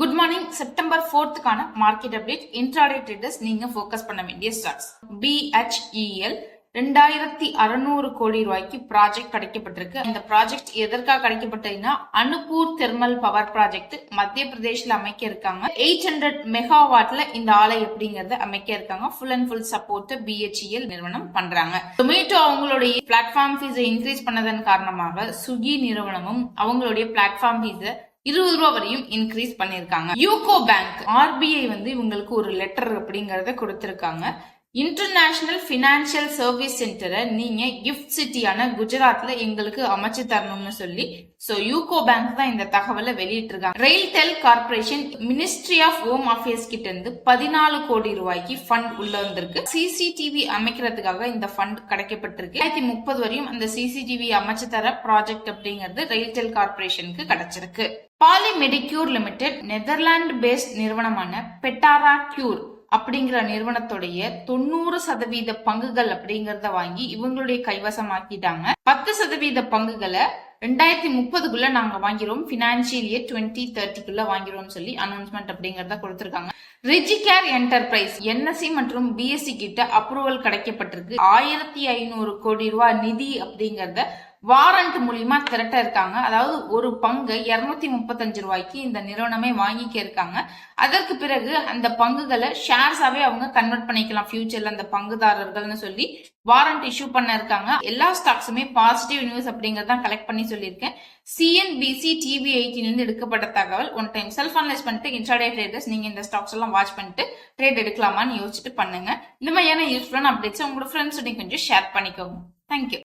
Good morning. September 4th market update. Intraday traders நீங்க focus பண்ண வேண்டிய ஸ்டாக்ஸ். BHEL 2600 கோடி ரூபாய்க்கு ப்ராஜெக்ட் கிடைக்கப்பட்டிருக்கு. இந்த ப்ராஜெக்ட் எதற்காக கிடைக்கப்பட்டதுன்னா அனுப்பூர் தெர்மல் பவர் ப்ராஜெக்ட் மத்திய பிரதேஷ்ல அமைக்க இருக்காங்க. 800 மெகாவாட்ல இந்த ஆலை எப்படிங்கறத அமைக்க இருக்காங்க. Full and full support BHEL நிறுவனம் பண்றாங்க. டொமேட்டோ அவங்களுடைய பிளாட்ஃபார்ம் ஃபீஸை இன்க்ரீஸ் பண்ணதன் காரணமாக சுகி நிறுவனமும் அவங்களுடைய பிளாட்ஃபார்ம் ஃபீஸை 20 ரூபாய் வரையும் இன்க்ரீஸ் பண்ணிருக்காங்க. யூகோ பேங்க் RBI இவங்களுக்கு ஒரு லெட்டர் அப்படிங்கறத கொடுத்திருக்காங்க. இன்டர்நேஷனல் பினான்சியல் சர்வீஸ் சென்டரை நீங்க கிஃப்ட் சிட்டியான குஜராத்ல எங்களுக்கு அமைச்சு தரணும்னு சொல்லி யூகோ பேங்க் தான் இந்த தகவலை வெளியிட்டு இருக்காங்க. RailTel corporation ministry of home affairs கிட்ட இருந்து 14 கோடி ரூபாய்க்கு ஃபண்ட் உள்ள வந்திருக்கு. சிசிடிவி அமைக்கிறதுக்காக இந்த ஃபண்ட் கிடைக்கப்பட்டிருக்கு. 2030 வரையும் அந்த சிசிடிவி அமைச்சு தர ப்ராஜெக்ட் அப்படிங்கிறது ரெயில்டெல் கார்பரேஷனுக்கு கிடைச்சிருக்கு. பாலிமெடிக்யூர் லிமிடெட் நெதர்லாந்து பேஸ்ட் நிறுவனமான பெட்டாரா கியூர் அப்படிங்கிற நிறுவனத்துடைய 90% பங்குகள் அப்படிங்கறத வாங்கி இவங்களுடைய கைவசமாக்கிட்டாங்க. 10% பங்குகளை 2030 நாங்க வாங்கிறோம், பினான்சியல் இயர் 2030 வாங்கிறோம் சொல்லி அனௌன்ஸ்மெண்ட் அப்படிங்கறத கொடுத்திருக்காங்க. ரிஜிகேர் என்டர்பிரைஸ் NSE மற்றும் BSE கிட்ட அப்ரூவல் கிடைக்கப்பட்டிருக்கு. 1500 கோடி ரூபாய் நிதி அப்படிங்கறத வாரண்ட் மூலியமா திரட்ட இருக்காங்க. அதாவது ஒரு பங்கு 235 ரூபாய்க்கு இந்த நிறுவனமே வாங்கிக்க இருக்காங்க. அதற்கு பிறகு அந்த பங்குகளை ஷேர்ஸாவே அவங்க கன்வெர்ட் பண்ணிக்கலாம் ஃபியூச்சர்ல அந்த பங்குதாரர்கள்னு சொல்லி வாரண்ட் இஷ்யூ பண்ண இருக்காங்க. எல்லா ஸ்டாக்ஸுமே பாசிட்டிவ் நியூஸ் அப்படிங்கறத கலெக்ட் பண்ணி சொல்லியிருக்கேன். CNBC TV18 இருந்து எடுக்கப்பட்ட தகவல். ஒன் டைம் செல்ஃப் அனலைஸ் பண்ணிட்டு இன்ட்ராடே ட்ரேடர்ஸ் நீங்க இந்த ஸ்டாக்ஸ் எல்லாம் வாட்ச் பண்ணிட்டு ட்ரேட் எடுக்கலாமான்னு யோசிச்சுட்டு பண்ணுங்க. இந்த மாதிரியான யூஸ்ஃபுல்லான அப்டேட்ஸ் உங்களோட ஃப்ரெண்ட்ஸ் கொஞ்சம் ஷேர் பண்ணிக்கோங்க. தேங்க்யூ.